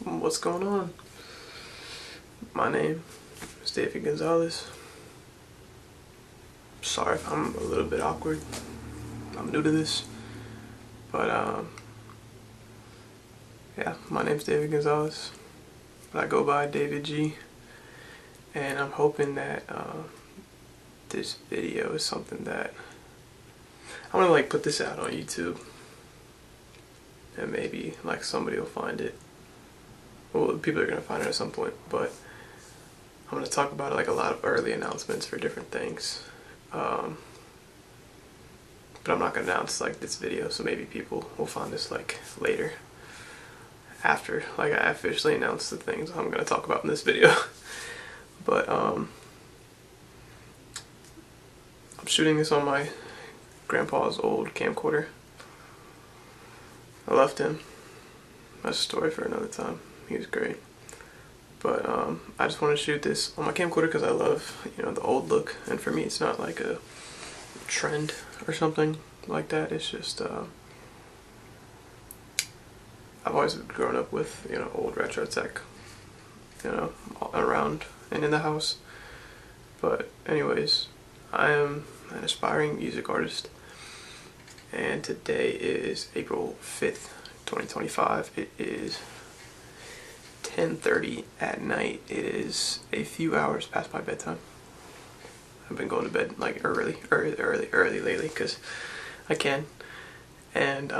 What's going on? My name is David Gonzalez. Sorry if I'm a little bit awkward. I'm new to this. But yeah, my name's David Gonzalez. But I go by David G. And I'm hoping that this video is something that I want to put this out on YouTube. And maybe somebody will find it. Well, people are going to find it at some point, but I'm going to talk about a lot of early announcements for different things. But I'm not going to announce this video, so maybe people will find this later, after I officially announce the things I'm going to talk about in this video. But I'm shooting this on my grandpa's old camcorder. I left him. That's a story for another time. He was great. But I just want to shoot this on my camcorder because I love, the old look. And for me, it's not like a trend or something like that. It's just I've always grown up with old retro tech, around and in the house. But anyways, I am an aspiring music artist. And today is April 5th, 2025. It is 10:30 at night. It is a few hours past my bedtime. I've been going to bed early lately because I can. And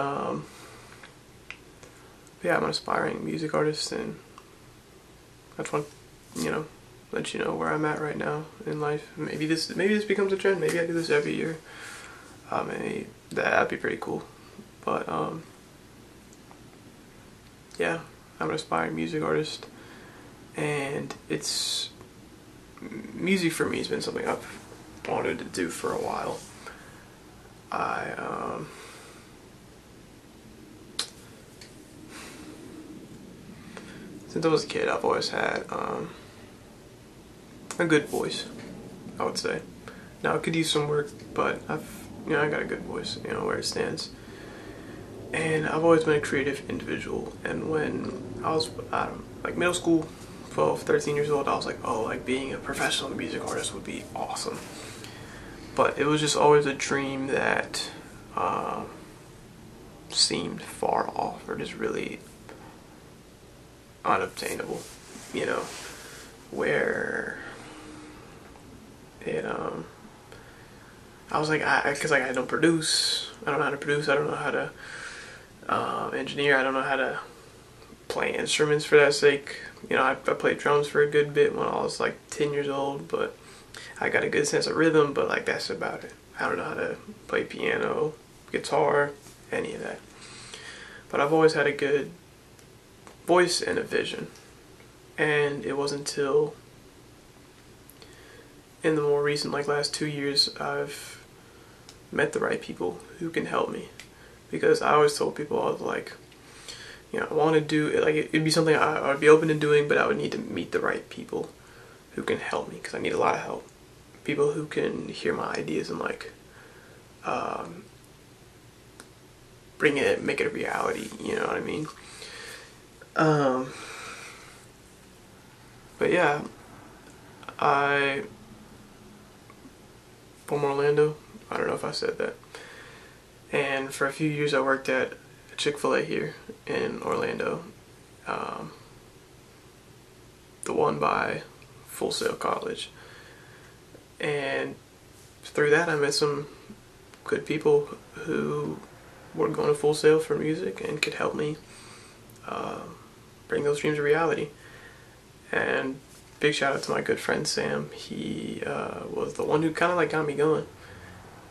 yeah, I'm an aspiring music artist, and I just want let you know where I'm at right now in life. Maybe this becomes a trend. Maybe I do this every year. That'd be pretty cool. But yeah, I'm an aspiring music artist, and music for me has been something I've wanted to do for a while. Since I was a kid, I've always had a good voice, I would say. Now I could use some work, but I got a good voice, where it stands. And I've always been a creative individual. And when I was, middle school, 12, 13 years old, I was like, oh, being a professional music artist would be awesome. But it was just always a dream that seemed far off, or just really unobtainable, where it, I was because I don't produce. I don't know how to produce. I don't know how to engineer. I don't know how to play instruments for that sake. I played drums for a good bit when I was 10 years old, but I got a good sense of rhythm, but that's about it. I don't know how to play piano, guitar, any of that. But I've always had a good voice and a vision. And it wasn't until in the more recent last 2 years I've met the right people who can help me. Because I always told people, I was I want to do it, it'd be something I would be open to doing, but I would need to meet the right people who can help me, because I need a lot of help. People who can hear my ideas and make it a reality, you know what I mean? But yeah, I'm from Orlando. I don't know if I said that. And for a few years I worked at Chick-fil-A here in Orlando. The one by Full Sail College. And through that I met some good people who were going to Full Sail for music and could help me bring those dreams to reality. And big shout out to my good friend Sam. He was the one who kind of got me going,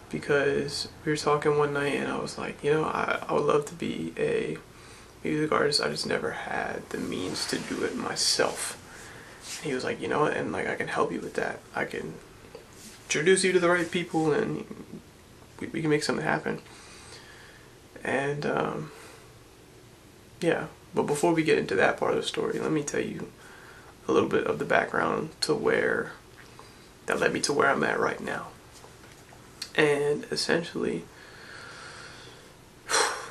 because we were talking one night and I was like, I would love to be a music artist. I just never had the means to do it myself. And he was like, and I can help you with that. I can introduce you to the right people, and we can make something happen. And yeah, but before we get into that part of the story, let me tell you a little bit of the background that led me to where I'm at right now. And essentially,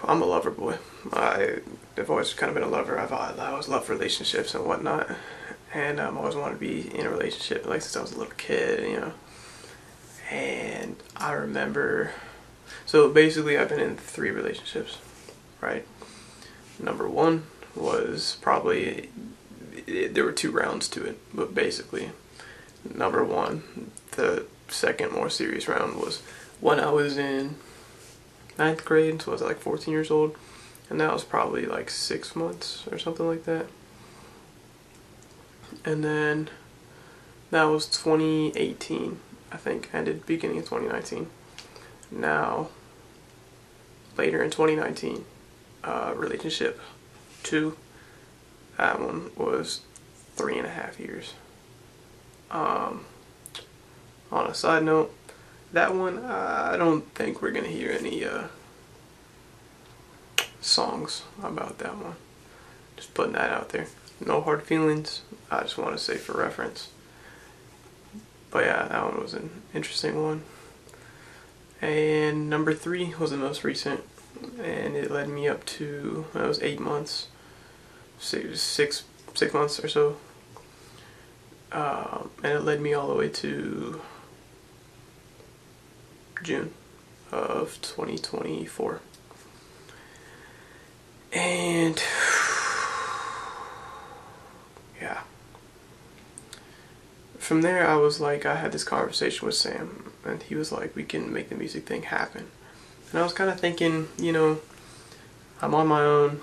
I'm a lover boy. I've always kind of been a lover. I always loved relationships and whatnot, and I always wanted to be in a relationship, like since I was a little kid, you know. And I remember, so basically I've been in 3 relationships, right? Number 1 was probably, there were 2 rounds to it, but basically, number 1, the second more serious round was when I was in 9th grade, so I was like 14 years old, and that was probably like 6 months or something like that. And then that was 2018, I think, ended beginning of 2019. Now, later in 2019, relationship 2, that one was 3.5 years. On a side note, that one, I don't think we're gonna hear any songs about that one. Just putting that out there. No hard feelings. I just want to say for reference. But yeah, that one was an interesting one. And number 3 was the most recent, and it led me up to, it was 8 months, six months or so. And it led me all the way to June of 2024. And yeah, from there I was like, I had this conversation with Sam, and he was like, we can make the music thing happen. And I was kind of thinking, you know, I'm on my own.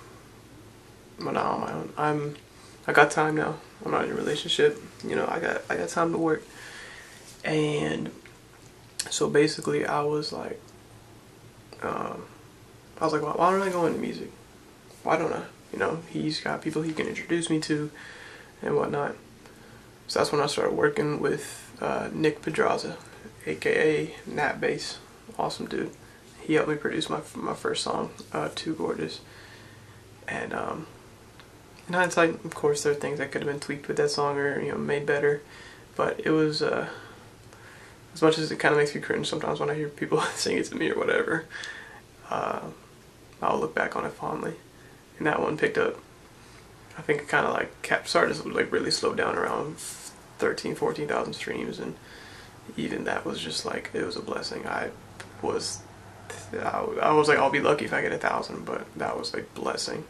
Well, not on my own. I got time now. I'm not in a relationship. You know, I got time to work. And so basically I was like, why don't I go into music? Why don't I? You know, he's got people he can introduce me to and whatnot. So that's when I started working with Nick Pedraza, aka Nat Bass. Awesome dude. He helped me produce my first song, Too Gorgeous. And in hindsight, of course, there are things that could have been tweaked with that song or, you know, made better. But it was, as much as it kind of makes me cringe sometimes when I hear people sing it to me or whatever, I'll look back on it fondly. And that one picked up, I think it kind of like started to like really slow down around 14,000 streams, and even that was just like, it was a blessing. I was like, I'll be lucky if I get 1,000, but that was like blessing.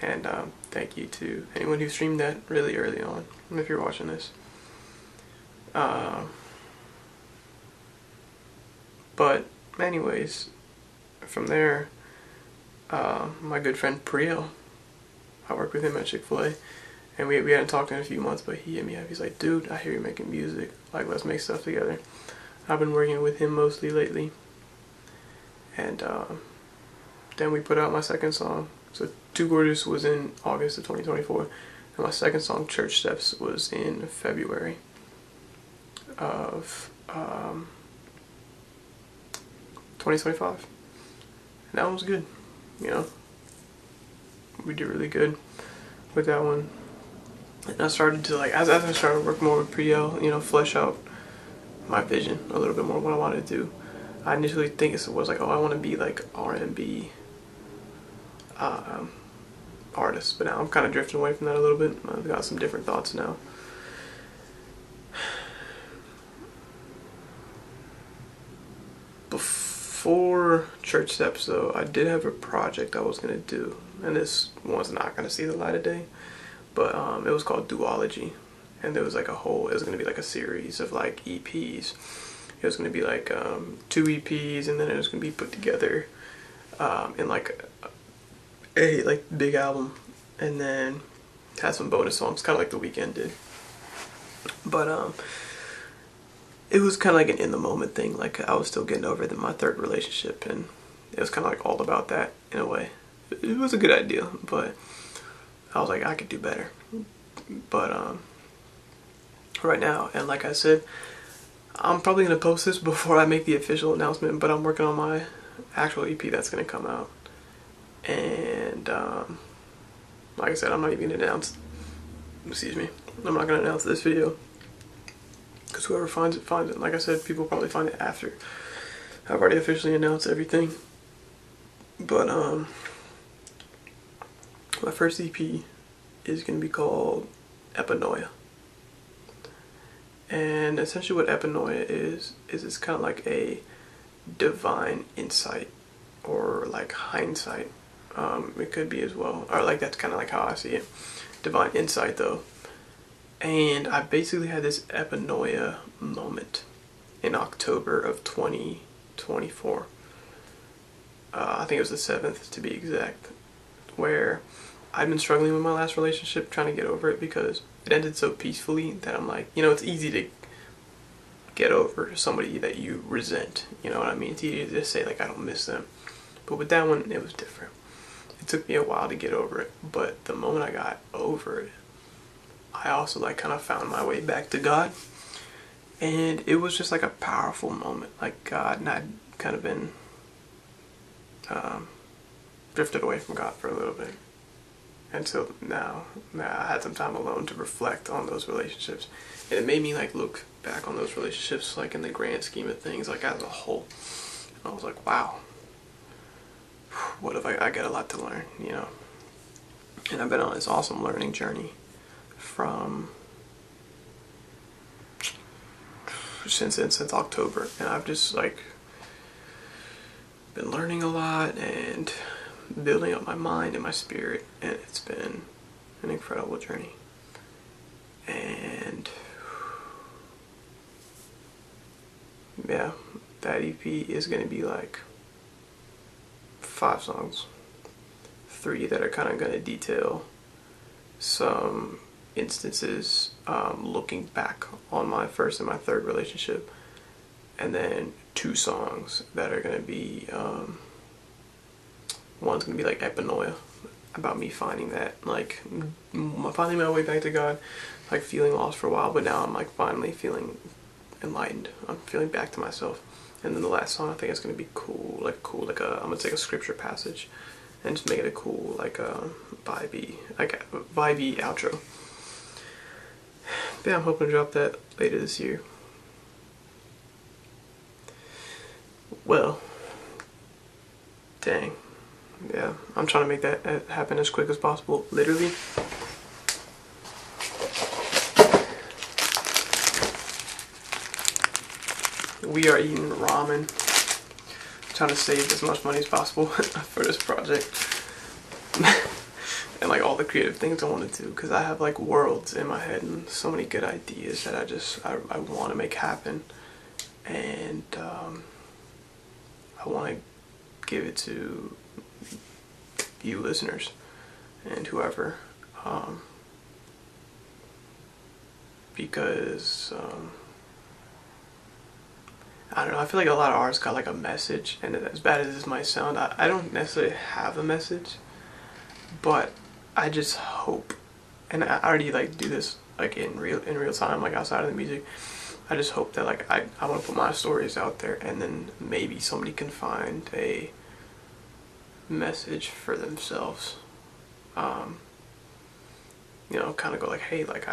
And thank you to anyone who streamed that really early on, if you're watching this. But anyways, from there, my good friend Priel, I worked with him at Chick-fil-A, and we hadn't talked in a few months, but he hit me up. He's like, dude, I hear you're making music, like, let's make stuff together. I've been working with him mostly lately, and then we put out my second song. So Too Gorgeous was in August of 2024, and my second song, Church Steps, was in February of 2025. And that one was good, you know. We did really good with that one. And I started to, like, as I started working more with Priel, you know, flesh out my vision a little bit more, what I wanted to do. I initially think it was like, oh, I want to be like R&B artist, but now I'm kind of drifting away from that a little bit. I've got some different thoughts now. Before Church Steps, though, I did have a project I was going to do, and this one's not going to see the light of day, but it was called Duology, and there was like it was going to be like a series of like EPs. It was going to be like 2 EPs, and then it was going to be put together in like a like big album, and then had some bonus songs, kind of like The Weeknd did. But it was kind of like an in the moment thing. Like, I was still getting over my 3rd relationship, and it was kind of like all about that in a way. It was a good idea, but I was like, I could do better. But right now, and like I said, I'm probably gonna post this before I make the official announcement, but I'm working on my actual EP that's gonna come out. And like I said, I'm not even gonna announce, I'm not gonna announce this video, because whoever finds it, finds it. Like I said, people probably find it after I've already officially announced everything. But my first EP is gonna be called Epinoia. And essentially what epinoia is it's kind of like a divine insight, or like hindsight. It could be as well, or like that's kind of like how I see it. Divine insight though. And I basically had this epinoia moment in October of 2024. I think it was the 7th to be exact, where I've been struggling with my last relationship, trying to get over it because it ended so peacefully that I'm like, it's easy to get over somebody that you resent, you know what I mean? It's easy to just say like I don't miss them. But with that one, it was different. It took me a while to get over it, but the moment I got over it, I also like kind of found my way back to God. And it was just like a powerful moment. Like God and I'd kind of been drifted away from God for a little bit. And so now I had some time alone to reflect on those relationships. And it made me like look back on those relationships like in the grand scheme of things, like as a whole. And I was like, wow, what if I got a lot to learn, And I've been on this awesome learning journey since October. And I've just like been learning a lot and building up my mind and my spirit, and it's been an incredible journey. And yeah, that EP is going to be like 5 songs, 3 that are kind of going to detail some instances looking back on my first and my third relationship, and then 2 songs that are going to be one's going to be like epinoia, about me finding that, like finding my way back to God, like feeling lost for a while, but now I'm like finally feeling enlightened. I'm feeling back to myself. And then the last song, I think it's going to be cool, I'm going to take a scripture passage and just make it a cool, vibey outro. But yeah, I'm hoping to drop that later this year. Well, dang. Yeah, I'm trying to make that happen as quick as possible, literally. We are eating ramen, trying to save as much money as possible for this project. And like all the creative things I want to do, because I have like worlds in my head and so many good ideas that I want to make happen. And I want to give it to you listeners and whoever, because I don't know, I feel like a lot of artists got like a message, and as bad as this might sound, I don't necessarily have a message, but I just hope, and I already like do this like in real time, like outside of the music. I just hope that like I want to put my stories out there, and then maybe somebody can find a message for themselves. Kind of go like, hey, like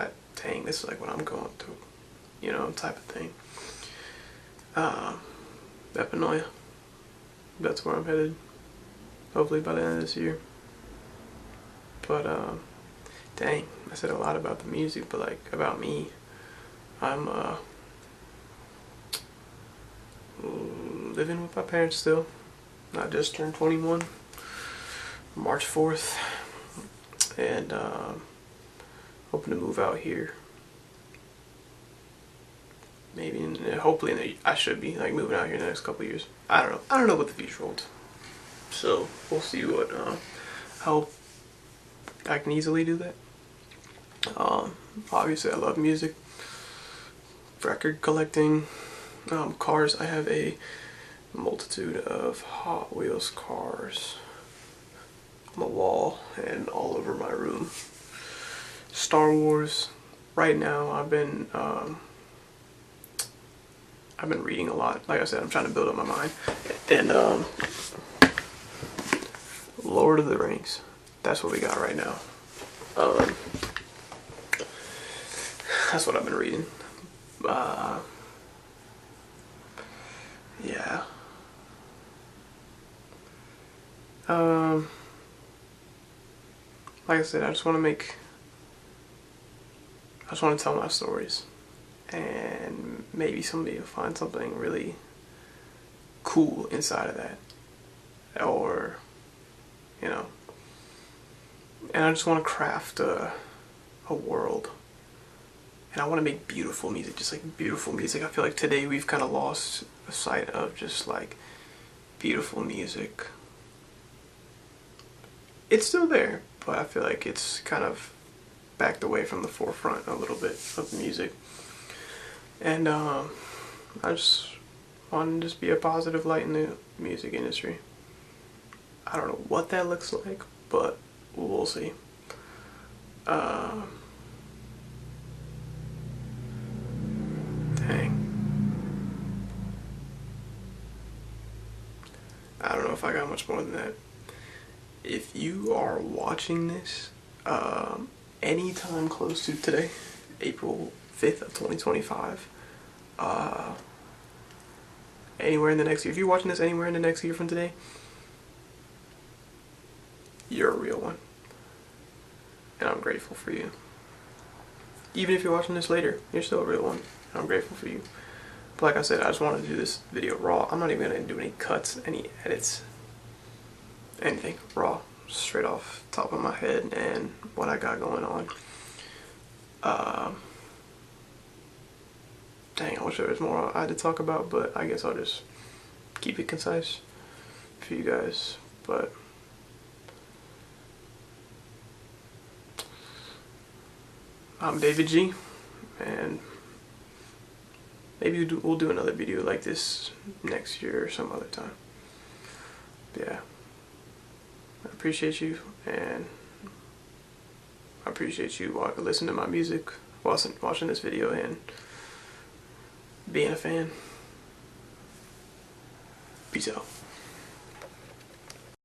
dang, this is like what I'm going through, type of thing. Epinoia. That's where I'm headed. Hopefully by the end of this year. But dang, I said a lot about the music, but like about me, I'm living with my parents still. I just turned 21, March 4th, and hoping to move out here. Maybe, hopefully, I should be like moving out here in the next couple of years. I don't know what the future holds. So we'll see what how I can easily do that. Obviously, I love music, record collecting, cars. I have a multitude of Hot Wheels cars on the wall and all over my room. Star Wars. Right now, I've been reading a lot. Like I said, I'm trying to build up my mind. And Lord of the Rings. That's what we got right now. That's what I've been reading. Yeah. Um, like I said, I just want to tell my stories, and maybe somebody will find something really cool inside of that, or you know, and I just want to craft a world, and I want to make beautiful music, just like beautiful music. I feel like today we've kind of lost sight of just like beautiful music. It's still there, but I feel like it's kind of backed away from the forefront a little bit of music. And I just want to just be a positive light in the music industry. I don't know what that looks like, but we'll see. Dang. I don't know if I got much more than that. If you are watching this anytime close to today, April 5th of 2025, anywhere in the next year, if you're watching this anywhere in the next year from today, you're a real one. And I'm grateful for you. Even if you're watching this later, you're still a real one. And I'm grateful for you. But like I said, I just wanted to do this video raw. I'm not even going to do any cuts, any edits, anything. Raw. Straight off the top of my head and what I got going on. Dang, I wish there was more I had to talk about, but I guess I'll just keep it concise for you guys. But I'm David G, and maybe we'll do another video like this next year or some other time. Yeah, I appreciate you, and I appreciate you listening to my music, watching this video, and being a fan. Peace out.